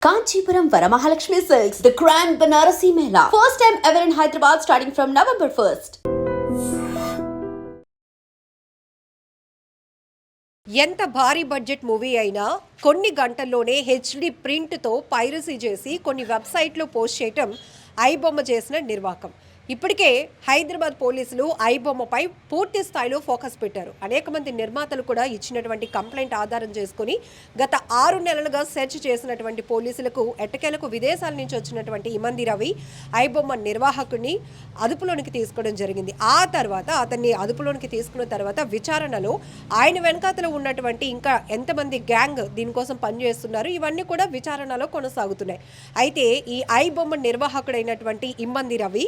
Kanchipuram Varamahalakshmi Silks, the Grand Banarasi Mela. First time ever in Hyderabad starting from November 1st. ఎంత భారీ budget movie అయినా కొన్ని గంటల్లోనే HD ప్రింట్తో piracy చేసి కొన్ని వెబ్సైట్లో పోస్ట్ చేయటం ఐబొమ్మ చేసిన నిర్వాకం. ఇప్పటికే హైదరాబాద్ పోలీసులు ఐబొమ్మపై పూర్తి స్థాయిలో ఫోకస్ పెట్టారు. అనేక మంది నిర్మాతలు కూడా ఇచ్చినటువంటి కంప్లైంట్ ఆధారం చేసుకుని గత 6 నెలలుగా సెర్చ్ చేసినటువంటి పోలీసులకు ఎట్టకేలకు విదేశాల నుంచి వచ్చినటువంటి ఇమంది రవి ఐబొమ్మ నిర్వాహకుడిని అదుపులోనికి తీసుకోవడం జరిగింది. ఆ తర్వాత అతన్ని అదుపులోనికి తీసుకున్న తర్వాత విచారణలో ఆయన వెనకాతలో ఉన్నటువంటి ఇంకా ఎంతమంది గ్యాంగ్ దీనికోసం పనిచేస్తున్నారు ఇవన్నీ కూడా విచారణలో కొనసాగుతున్నాయి. అయితే ఈ ఐబొమ్మ నిర్వాహకుడైనటువంటి ఇమ్మంది రవి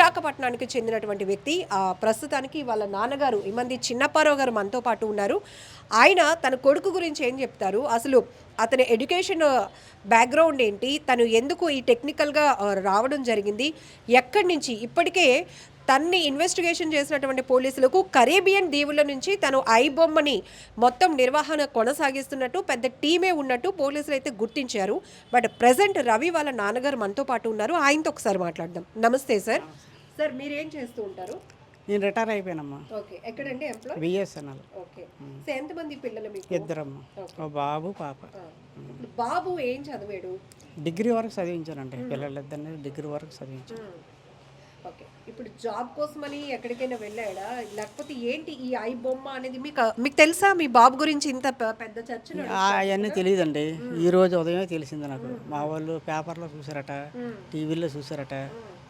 విశాఖపట్నానికి చెందినటువంటి వ్యక్తి. ప్రస్తుతానికి వాళ్ళ నాన్నగారు ఇమ్మంది చిన్నప్పారావు గారు మనతో పాటు ఉన్నారు. ఆయన తన కొడుకు గురించి ఏం చెప్తారు, అసలు అతని ఎడ్యుకేషన్ బ్యాక్గ్రౌండ్ ఏంటి, తను ఎందుకు ఈ టెక్నికల్గా రావడం జరిగింది, ఎక్కడి నుంచి ఇప్పటికే తన్ని ఇన్వెస్టిగేషన్ చేసినటువంటి పోలీసులకు కరేబియన్ దీవుల నుంచి తను ఐబొమ్మని మొత్తం నిర్వహణ కొనసాగిస్తున్నట్టు పెద్ద టీమే ఉన్నట్టు పోలీసులు అయితే గుర్తించారు. బట్ ప్రజెంట్ రవి వాళ్ళ నాన్నగారు మనతో పాటు ఉన్నారు. ఆయనతో ఒకసారి మాట్లాడదాం. నమస్తే సార్. సార్ మీరు ఏం చేస్తూ ఉంటారు? నేను రిటైర్ అయిపోయానమ్మా. ఓకే, ఎక్కడండి ఎంప్లాయ్? బిఎస్ఎన్ఎల్. ఓకే, సో ఎంతమంది పిల్లలు మీకు? ఇద్దరమ్మా, ఓ బాబు పాప. బాబు ఏం చదివాడు? డిగ్రీ వరకు చదివించానండి. పిల్లలిద్దరిని డిగ్రీ వరకు చదివించాను. ఓకే, ఇప్పుడు జాబ్ కోసమని ఎక్కడికైనా వెళ్ళాడా, లేకపోతే ఏంటి ఈ ఐ బొమ్మ అనేది మీకు తెలుసా? మీ బాబు గురించి ఇంత పెద్ద చర్చ అవన్నీ తెలియదండి. ఈ రోజు ఉదయమే తెలిసింది నాకు. మా వాళ్ళు పేపర్లో చూసారట, టీవీలో చూసారట.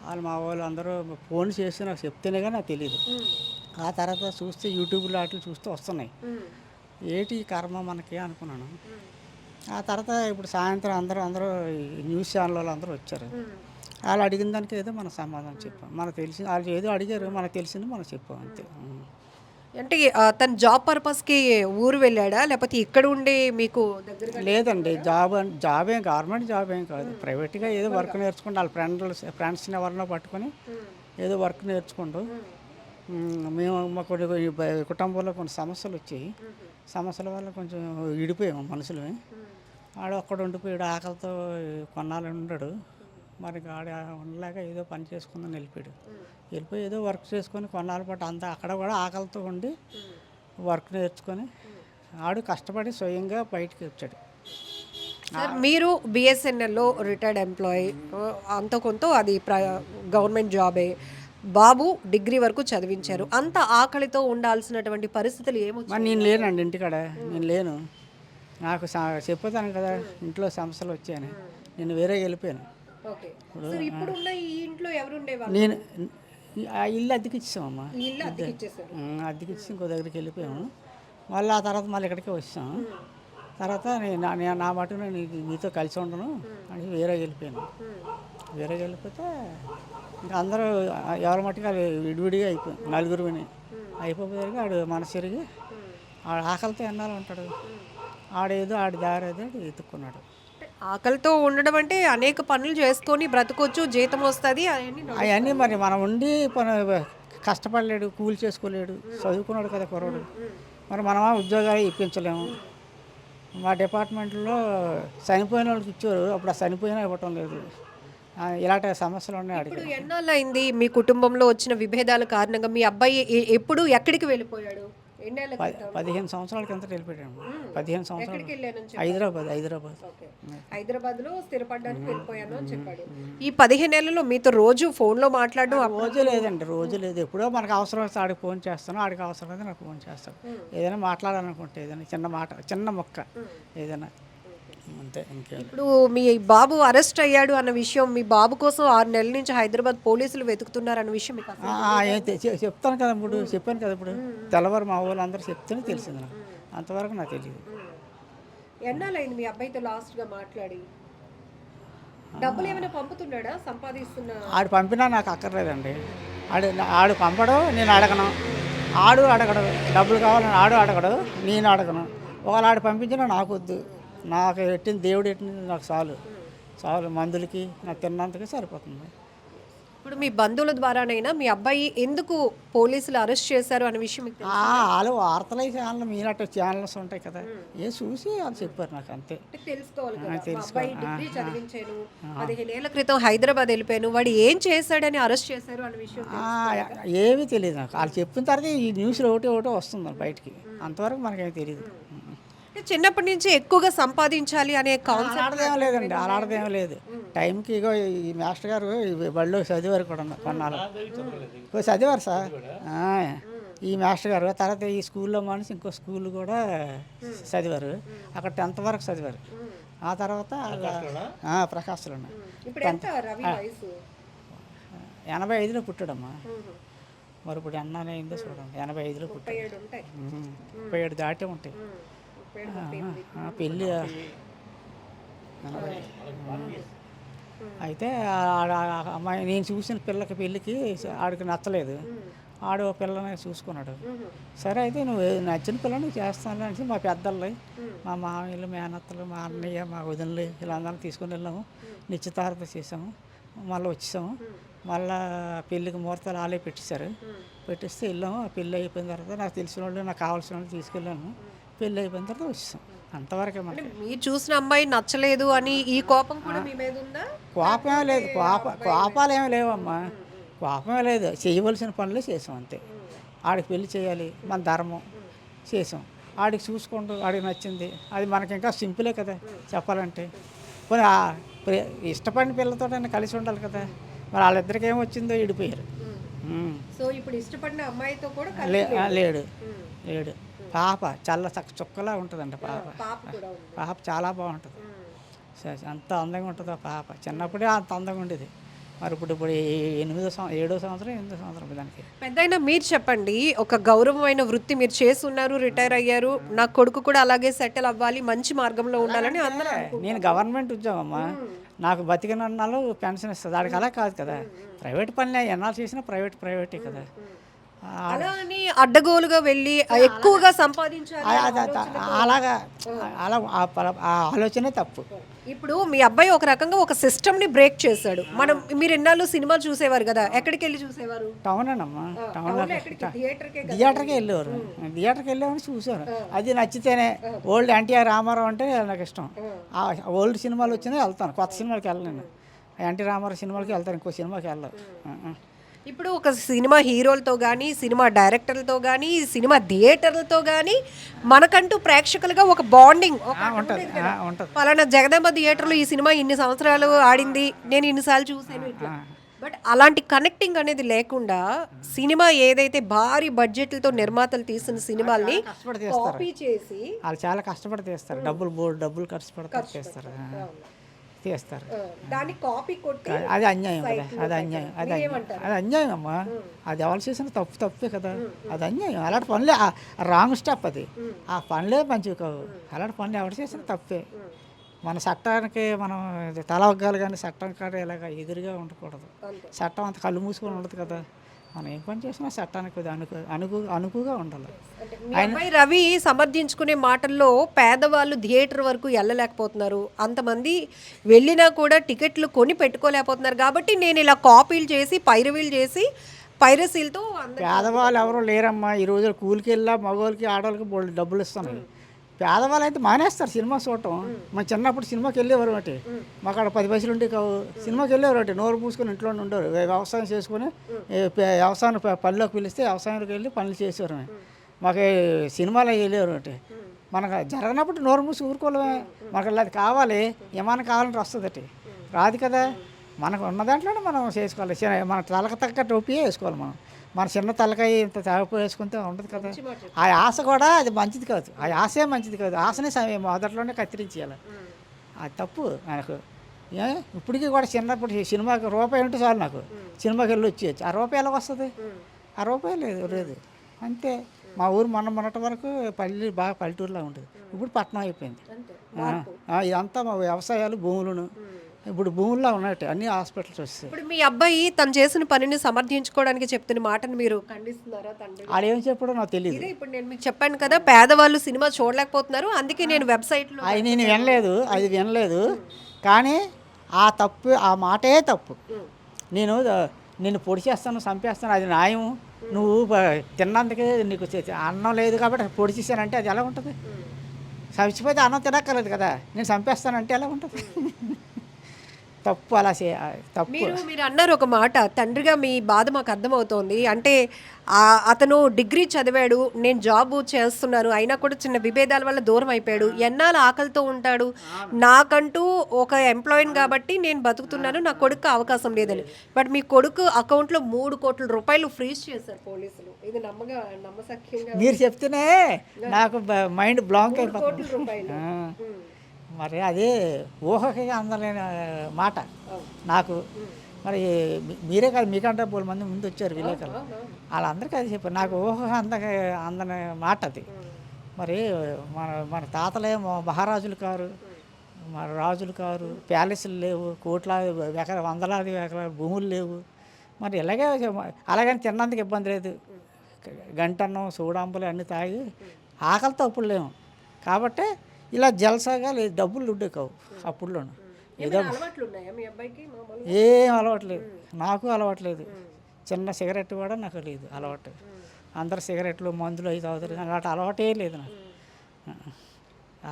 వాళ్ళు మా వాళ్ళు అందరూ ఫోన్ చేసి నాకు చెప్తేనే కానీ నాకు తెలియదు. ఆ తర్వాత చూస్తే యూట్యూబ్లో వాటిలో చూస్తే వస్తున్నాయి. ఏంటి కర్మ మనకి అనుకున్నాను. ఆ తర్వాత ఇప్పుడు సాయంత్రం అందరూ న్యూస్ ఛానల్ వాళ్ళు అందరూ వచ్చారు. వాళ్ళు అడిగిన దానికి ఏదో మనం సమాధానం చెప్పాం. మనకు తెలిసింది వాళ్ళు ఏదో అడిగారు, మనకు తెలిసింది మనం చెప్పాం అంతే. అంటే తన జాబ్ పర్పస్కి ఊరు వెళ్ళాడా, లేకపోతే ఇక్కడ ఉండి మీకు దగ్గర? లేదండి, జాబ్ ఏం గవర్నమెంట్ జాబ్ ఏం కాదు. ప్రైవేట్గా ఏదో వర్క్ నేర్చుకుంటూ వాళ్ళ ఫ్రెండ్స్ని ఎవరినో పట్టుకొని ఏదో వర్క్ నేర్చుకుంటూ మేము మా కొన్ని కుటుంబంలో కొన్ని సమస్యలు వచ్చాయి. సమస్యల వల్ల కొంచెం విడిపోయాము మనుషులు. ఆడు ఒక్కడ ఉండిపోయాడు, ఆకలితో కొన్నాళ్ళు ఉన్నాడు. మరి ఆడ ఉండలేక ఏదో పని చేసుకుందని వెళ్ళిపోయి ఏదో వర్క్ చేసుకొని కొన్నాళ్ళ పాటు అంతా అక్కడ కూడా ఆకలితో ఉండి వర్క్ నేర్చుకొని ఆడు కష్టపడి స్వయంగా బయటికి వచ్చాడు. మీరు బిఎస్ఎన్ఎల్లో రిటైర్డ్ ఎంప్లాయీ, అంత కొంత అది గవర్నమెంట్ జాబే. బాబు డిగ్రీ వరకు చదివించారు. అంత ఆకలితో ఉండాల్సినటువంటి పరిస్థితులు ఏమొచ్చాయి? నేను లేనండి ఇంటికాడ, నేను లేను. నాకు చెప్పుతాను కదా ఇంట్లో సమస్యలు వచ్చాయని. నేను వేరే వెళ్ళిపోయాను. నేను ఆ ఇల్లు అద్దెకి ఇచ్చామమ్మా. అద్దెకిచ్చి ఇంకో దగ్గరికి వెళ్ళిపోయాము. మళ్ళీ ఆ తర్వాత మళ్ళీ ఇక్కడికే వచ్చాము. తర్వాత నేను నా మటుకు నేను మీతో కలిసి ఉండను అని వేరే వెళ్ళిపోయాను. వేరే వెళ్ళిపోతే ఇంకా అందరూ ఎవరి మట్టుకు విడివిడిగా అయిపోయాం. నలుగురు అయిపోయేసరికి ఆడు మనసు తిరిగి ఆడు ఆకలితో ఎన్నాళ్ళు ఉంటాడు. ఆడేదో ఆడి దారి ఏదో ఎత్తుక్కున్నాడు. ఆకలితో ఉండడం అంటే అనేక పనులు చేసుకొని బ్రతకొచ్చు, జీతం వస్తుంది, అవన్నీ మరి మనం ఉండి కష్టపడలేడు, కూలి చేసుకోలేడు, చదువుకున్నాడు కదా కుర్రాడు. మరి మనమా ఉద్యోగాలు ఇప్పించలేము. మా డిపార్ట్మెంట్లో చనిపోయిన వాళ్ళకి ఇచ్చారు, అప్పుడు ఆ చనిపోయినా ఇవ్వటం లేదు. ఇలాంటి సమస్యలు ఉన్నాయి. అడిగి ఎన్నాళ్ళు అయింది మీ కుటుంబంలో వచ్చిన విభేదాల కారణంగా మీ అబ్బాయి ఎప్పుడు ఎక్కడికి వెళ్ళిపోయాడు? 15 సంవత్సరాల కింద వెళ్ళిపోయాడు. 15 సంవత్సరాలు హైదరాబాద్లో స్థిరపడడానికి వెళ్ళిపోయాను అని చెప్పాడు. ఈ 15 ఏళ్లలో మీతో రోజు ఫోన్లో మాట్లాడడం? రోజు లేదండి, రోజు లేదు. ఎప్పుడో మనకు అవసరం వస్తే ఆడికి ఫోన్ చేస్తాను, ఆడికి అవసరం అయితే నాకు ఫోన్ చేస్తాను. ఏదైనా మాట్లాడాలనుకుంటే ఏదైనా చిన్న మాట, చిన్న మొక్క ఏదైనా అంతే. ఇంకే ఇప్పుడు మీ బాబు అరెస్ట్ అయ్యాడు అన్న విషయం, మీ బాబు కోసం 6 నెలల నుంచి హైదరాబాద్ పోలీసులు వెతుకుతున్నారు అన్న విషయం చెప్తాను కదా, ఇప్పుడు చెప్పాను కదా. ఇప్పుడు తెల్లవారు మా వాళ్ళు అందరూ చెప్తేనే తెలిసింది నాకు. అంతవరకు నాకు తెలియదు. ఎన్నాళ్ళైంది మీ అబ్బాయితో లాస్ట్గా మాట్లాడి? డబ్బులు ఏమైనా పంపుతున్నాడా, సంపాదిస్తున్నా? ఆడు పంపినా నాకు అక్కర్లేదండి. ఆడు పంపడు, నేను అడగను. ఆడు అడగడు, డబ్బులు కావాలని ఆడు అడగడు, నేను అడగను. ఒకవేళ ఆడు పంపించినా నాకు వద్దు. నాకు ఎట్టింది దేవుడు ఎట్టింది నాకు చాలు మందులకి నాకు తిన్నంతకే సరిపోతుంది. ఇప్పుడు మీ బంధువుల ద్వారానైనా మీ అబ్బాయి ఎందుకు పోలీసులు అరెస్ట్ చేశారు అనే విషయం మీకు తెలుసా? వాళ్ళు వార్తలు ఛానల్ మీనట్టు ఛానల్స్ ఉంటాయి కదా, ఏ చూసి వాళ్ళు చెప్పారు నాకు అంతే. అంటే తెలుసుకోవాలి కదా, మా తెలుసుకోవాలి. అబ్బాయి డిగ్రీ చదివించాను 15 ఏళ్ల క్రితం హైదరాబాద్ వెళ్ళిపోయాను, వాడు ఏం చేశాడని అరెస్ట్ చేశారు అనే విషయం ఏమీ తెలియదు నాకు. వాళ్ళు చెప్పిన తర్వాత ఈ న్యూస్లో ఒకటి వస్తుంది బయటికి, అంతవరకు మనకేమీ తెలియదు. అంటే చిన్నప్పటి నుంచి ఎక్కువగా సంపాదించాలి అనే కాన్సెప్ట్ అలాడదేం లేదండి, అలాడదేం లేదు. టైంకి ఇగో ఈ మాస్టర్ గారు ఈ బడిలో చదివారు కూడా కొన్నాళ్ళు చదివారు సార్. ఈ మాస్టర్ గారు తర్వాత ఈ స్కూల్లో మనిషి ఇంకో స్కూల్ కూడా చదివారు, అక్కడ 10th వరకు చదివారు. ఆ తర్వాత ప్రకాశ్లో ఇప్పుడు ఎంత రవి వయసు? 85లో పుట్టాడమ్మా. మరి ఇప్పుడు ఎన్నానే అయిందో చూడండి, 85లో పుట్టాడు. 37 ఉంటాయి. 37 దాటే ఉంటాయి. పెళ్ళి అయితే అమ్మాయి నేను చూసిన పిల్లకి పెళ్ళికి ఆడికి నచ్చలేదు, ఆడు పిల్లని చూసుకున్నాడు. సరే అయితే నువ్వు నచ్చిన పిల్లని చేస్తాను అంటే మా పెద్దలు, మా మామయ్యలు, మేనత్తలు, మా అన్నయ్య, మా వదినలు వీళ్ళందరం తీసుకుని వెళ్ళాము. నిశ్చితార్థం చేసాము, మళ్ళీ వచ్చేసాము. మళ్ళీ పెళ్ళికి ముహూర్తాలు వాళ్ళే పెట్టేశారు. పెట్టిస్తే వెళ్ళాము. పెళ్ళి అయిపోయిన తర్వాత నాకు తెలిసిన వాళ్ళు, నాకు కావాల్సిన వాళ్ళు తీసుకెళ్ళాము. పెళ్ళి అయిపోయిన తర్వాత వచ్చేసాం, అంతవరకే. మనం మీరు చూసిన అమ్మాయి నచ్చలేదు అని ఈ కోపం కూడా మీ మీద ఉందా? కోపమే లేదు, కోపాలు ఏమీ లేవమ్మా, కోపమే లేదు. చేయవలసిన పనులే చేసాం అంతే. ఆడికి పెళ్లి చేయాలి, మన ధర్మం చేసాం. ఆడికి చూసుకుంటూ ఆడికి నచ్చింది, అది మనకి ఇంకా సింపులే కదా చెప్పాలంటే. పోనీ ఇష్టపడిన పిల్లతోటైనా కలిసి ఉండాలి కదా. మరి వాళ్ళిద్దరికి ఏమొచ్చిందో విడిపోయారు. సో ఇప్పుడు ఇష్టపడిన అమ్మాయితో కూడా లేడు లేడు. పాప చల్ల చుక్కలా ఉంటుందండి పాప. పాప చాలా బాగుంటుంది, అంత అందంగా ఉంటుంది పాప. చిన్నప్పుడే అంత అందంగా ఉండేది. మరి ఇప్పుడు 7వ సంవత్సరం 8వ సంవత్సరం దానికి. పెద్దయినా మీరు చెప్పండి, ఒక గౌరవమైన వృత్తి మీరు చేస్తున్నారు, రిటైర్ అయ్యారు, నా కొడుకు కూడా అలాగే సెటిల్ అవ్వాలి, మంచి మార్గంలో ఉండాలని అందరూ. నేను గవర్నమెంట్ ఉద్యోగమ్మా, నాకు బతికినన్నాళ్ళు పెన్షన్ ఇస్తుంది. దానికి అలా కాదు కదా, ప్రైవేట్ పని ఎన్నాళ్ళు చేసినా ప్రైవేటే కదా. అలా అని అడ్డగోలుగా వెళ్ళి ఎక్కువగా సంపాదించాలి అలాగా అలా ఆ ఆలోచనే తప్పు. ఇప్పుడు మీ అబ్బాయి ఒక రకంగా ఒక సిస్టమ్ ని బ్రేక్ చేశాడు. మీరు ఎన్నాళ్ళు సినిమా చూసేవారు కదా, ఎక్కడికి వెళ్ళి చూసేవారు? టౌనేనమ్మా, థియేటర్కి వెళ్ళేవారు. థియేటర్కి వెళ్ళేవారు, చూసారు. అది నచ్చితేనే. ఓల్డ్ ఎన్టీఆర్ రామారావు అంటే నాకు ఇష్టం. ఆ ఓల్డ్ సినిమాలు వచ్చినా వెళ్తాను, కొత్త సినిమాలకి వెళ్ళను. ఎన్టీ రామారావు సినిమాలకి వెళ్తాను, ఇంకో సినిమాకి వెళ్ళను. ఇప్పుడు ఒక సినిమా హీరోలతో కానీ, సినిమా డైరెక్టర్లతో కానీ, సినిమా థియేటర్లతో కానీ మనకంటూ ప్రేక్షకులుగా ఒక బాండింగ్ ఉంటుంది. పలానా జగదాంబ థియేటర్లో ఈ సినిమా ఇన్ని సంవత్సరాలు ఆడింది, నేను ఇన్నిసార్లు చూసాను ఇట్లా. బట్ అలాంటి కనెక్టింగ్ అనేది లేకుండా సినిమా ఏదైతే భారీ బడ్జెట్లతో నిర్మాతలు తీసిన సినిమాల్ని కాపీ చేసి వాళ్ళు చాలా కష్టపడి తీస్తారు, డబ్బులు ఖర్చు పెడతారు, చేస్తారు. దాన్ని కాపీ కొట్టి అది అన్యాయం కదా, అది అన్యాయం అమ్మా. అది ఎవరు చేసిన తప్పే కదా, అది అన్యాయం. అలాంటి పనులే రాంగ్ స్టెప్ అది. ఆ పనులే మంచివి కావు. అలాంటి పనులు ఎవరు చేసిన తప్పే. మన చట్టానికి మనం తల ఒగ్గాలి కానీ చట్టం కాడ ఇలాగ ఎదురుగా ఉండకూడదు. చట్టం అంత కళ్ళు మూసుకొని ఉండదు కదా. మనం ఏం పని చేసినా చట్టానికి అనుకుగా ఉండాలి. అమ్మాయి రవి సమర్థించుకునే మాటల్లో పేదవాళ్ళు థియేటర్ వరకు వెళ్ళలేకపోతున్నారు, అంతమంది వెళ్ళినా కూడా టికెట్లు కొని పెట్టుకోలేకపోతున్నారు, కాబట్టి నేను ఇలా కాపీలు చేసి పైరసీలతో. పేదవాళ్ళు ఎవరో లేరమ్మా ఈ రోజు. కూలికి వెళ్ళా మగవాళ్ళకి ఆడవాళ్ళకి డబ్బులు ఇస్తున్నాయి. పేదవాళ్ళు అయితే మానేస్తారు సినిమా చూడటం. మన చిన్నప్పుడు సినిమాకి వెళ్ళేవారు అంటే మాకు అక్కడ 10 పైసలు ఉంటే కావు. సినిమాకి వెళ్ళేవారు అంటే నోరు పూసుకొని ఇంట్లోనే ఉండేవారు. వ్యవసాయం చేసుకుని వ్యవసాయం పనిలోకి పిలిస్తే వ్యవసాయానికి వెళ్ళి పనులు చేసేవారు. మాకు సినిమాలో వెళ్ళేవారు అంటే మనకు జరగనప్పుడు నోరు మూసి ఊరుకోలేమే. మనకు అది కావాలి, ఏమైనా కావాలంటే వస్తుంది అంటే రాదు కదా. మనకు ఉన్న దాంట్లోనే మనం చేసుకోవాలి. మన తలకు తగ్గ టోపీయే వేసుకోవాలి. మన చిన్న తలకాయ ఇంత తేప వేసుకుంటే ఉండదు కదా. ఆ ఆశ కూడా అది మంచిది కాదు. ఆ ఆశే మంచిది కాదు. ఆశనే మొదట్లోనే కత్తిరించేయాలి. అది తప్పు నాకు. ఇప్పటికీ కూడా చిన్నప్పుడు సినిమాకి రూపాయి ఉంటే చాలు నాకు. సినిమాకి వెళ్ళి వచ్చేయచ్చు. ఆ రూపాయి ఎలా వస్తుంది? ఆ రూపాయి లేదు అంతే. మా ఊరు మొన్నటి వరకు బాగా పల్లెటూరులా ఉంటుంది. ఇప్పుడు పట్టణం అయిపోయింది. ఇదంతా మా వ్యవసాయాలు, భూములను. ఇప్పుడు భూముల్లో ఉన్నట్టు అన్ని హాస్పిటల్స్ వస్తాయి. ఇప్పుడు మీ అబ్బాయి తను చేసిన పనిని సమర్థించుకోవడానికి చెప్తున్న మాటను మీరు ఖండిస్తున్నారా? ఆడేం చెప్పాడో నాకు తెలియదు. ఇప్పుడు నేను మీకు చెప్పాను కదా, పేదవాళ్ళు సినిమా చూడలేకపోతున్నారు, అందుకే నేను వెబ్సైట్లో నేను వినలేదు. కానీ ఆ మాటే తప్పు. నిన్ను పొడి చేస్తాను చంపేస్తాను అది న్యాయం, నువ్వు తిన్నందుకే నీకు అన్నం లేదు కాబట్టి పొడి చేశానంటే అది ఎలా ఉంటుంది? చచ్చిపోతే అన్నం తినక్కర్లేదు కదా, నేను చంపేస్తానంటే ఎలా ఉంటుంది? తప్పు అలా తప్పు. మీరు అన్నారు ఒక మాట, తండ్రిగా మీ బాధ మాకు అర్థమవుతోంది. అంటే అతను డిగ్రీ చదివాడు, నేను జాబ్ చేస్తున్నాను, అయినా కూడా చిన్న విభేదాల వల్ల దూరం అయిపోయాడు, ఎన్నాళ్ళు ఆకలితో ఉంటాడు, నాకంటూ ఒక ఎంప్లాయీని కాబట్టి నేను బతుకుతున్నాను, నా కొడుకు అవకాశం లేదని. బట్ మీ కొడుకు అకౌంట్లో 3 కోట్ల రూపాయలు ఫ్రీజ్ చేశారు పోలీసులు. ఇది నమ్మసక్యంగా మీరు చెప్తేనే నాకు మైండ్ బ్లాంక్ అయిపోతుంది. రూపాయలు మరి అదే ఊహకి అందలేని మాట నాకు. మరి మీరే కాదు, మీకంటే 3 మంది ముందు వచ్చారు విలేకరులు, వాళ్ళందరికీ అది చెప్పారు. నాకు ఊహ అందని మాట అది. మరి మన తాతలేమో మహారాజులు కారు, మన రాజులు కారు, ప్యాలెస్లు లేవు, వందలాది ఎకరాల భూములు లేవు. మరి అలాగని తిన్నందుకు ఇబ్బంది లేదు, గంటన్నం సూడాంబులు అన్నీ తాగి ఆకలితో అప్పుడు లేము. కాబట్టి ఇలా జలసాగా లేదు, డబ్బులు ఉండే కావు అప్పుడులోను. ఏదో ఏం అలవాట్లేదు, నాకు అలవాట్లేదు. చిన్న సిగరెట్ కూడా నాకు లేదు అలవాటు. అందరు సిగరెట్లు మందులు అవి తాగుతారు, అలాంటి అలవాటే లేదు నాకు.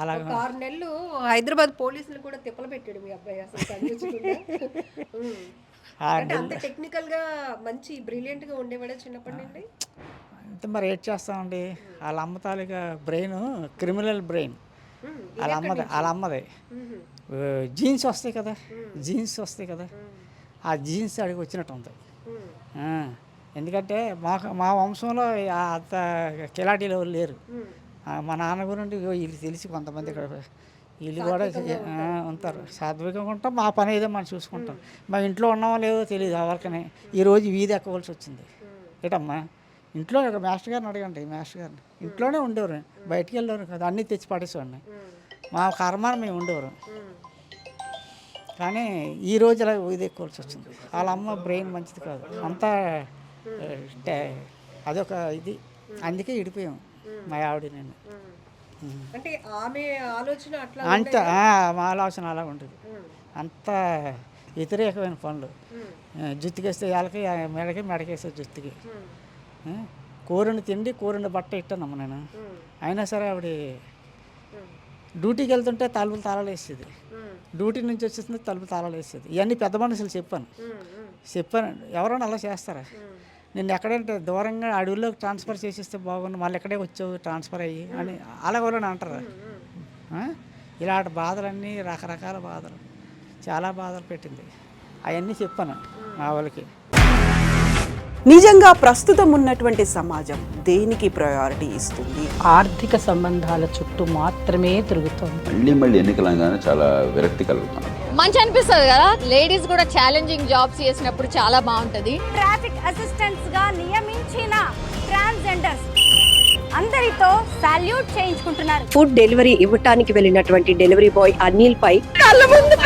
అలాగే 6 నెలలు హైదరాబాద్ పోలీసులు కూడా తిప్పలు పెట్టాడు మీ అబ్బాయి. అసలు టెక్నికల్గా మంచి బ్రిలియంట్గా ఉండేవాడే చిన్నప్పటి నుండి. అంతే మరి ఏడ్ చేస్తామండి. వాళ్ళ అమ్మ తాలూకా బ్రెయిన్ క్రిమినల్ బ్రెయిన్, వాళ్ళ అమ్మదే. జీన్స్ వస్తాయి కదా, ఆ జీన్స్ అడిగి వచ్చినట్టు ఉంది. ఎందుకంటే మా వంశంలో అంత కిలాటీలు ఎవరు లేరు. మా నాన్న గురించి వీళ్ళు తెలిసి కొంతమంది ఇక్కడ వీళ్ళు కూడా ఉంటారు. సాత్వికంగా ఉంటాం, మా పని ఏదో మనం చూసుకుంటాం. మా ఇంట్లో ఉన్నామో లేదో తెలియదు ఎవరికనే. ఈరోజు వీధి ఎక్కవలసి వచ్చింది. ఏటమ్మా ఇంట్లో మాస్టర్ గారిని అడగండి, మాస్టర్ గారిని. ఇంట్లోనే ఉండేవారు, బయటికి వెళ్ళేవారు కదా, అన్నీ తెచ్చి పడేసేవాడిని. మా కర్మాన్ని మేము ఉండేవారు. కానీ ఈ రోజు ఇలా ఇది ఎక్కువలసి వచ్చింది. వాళ్ళ అమ్మ బ్రెయిన్ మంచిది కాదు, అంతా అదొక ఇది. అందుకే విడిపోయాం మా ఆవిడ నేను. అంటే ఆమె ఆలోచన అట్లా అంత మా ఆలోచన అలా ఉంటుంది. అంత వ్యతిరేకమైన పనులు. జుత్తుకేస్తే వాళ్ళకి మెడకేస్తే జుత్తుకి. కూరని తిండి కూరని బట్ట ఇట్టానమ్మ నేను. అయినా సరే ఆవిడ డ్యూటీకి వెళ్తుంటే తలుపులు తాళాలు వేసేది, డ్యూటీ నుంచి వచ్చేసింది తలుపు తాళాలు వేసేది. ఇవన్నీ పెద్ద మనుషులు చెప్పాను. ఎవరైనా అలా చేస్తారా? నేను ఎక్కడంటే దూరంగా అడవుల్లోకి ట్రాన్స్ఫర్ చేసేస్తే బాగుంది, మళ్ళీ ఎక్కడే వచ్చావు ట్రాన్స్ఫర్ అయ్యి అని అలాగోలని అంటారా? ఇలాంటి బాధలన్నీ రకరకాల బాధలు, చాలా బాధలు పెట్టింది. అవన్నీ చెప్పాను మా వాళ్ళకి. నిజంగా ప్రస్తుతం ఉన్నటువంటి సమాజం దేనికి ప్రయారిటీ ఇస్తుంది? ఆర్థిక సంబంధాల చుట్టూ మాత్రమే తిరుగుతుంది. మళ్ళీ ఎన్నికలంగానే చాలా విరక్తి కలుగుతున్నాం. మంచి అనిపిస్తుంది కదా, లేడీస్ కూడా ఛాలెంజింగ్ జాబ్స్ చేసినప్పుడు చాలా బాగుంటది. ట్రాఫిక్ అసిస్టెంట్స్ గా నియమించిన ట్రాన్స్జెండర్స్ అందరితో సాల్యూట్ చేయించుకుంటున్నారు. ఫుడ్ డెలివరీ ఇవ్వటానికి వెళ్ళినటువంటి డెలివరీ బాయ్ అనిల్ పై కళ్ళ ముందు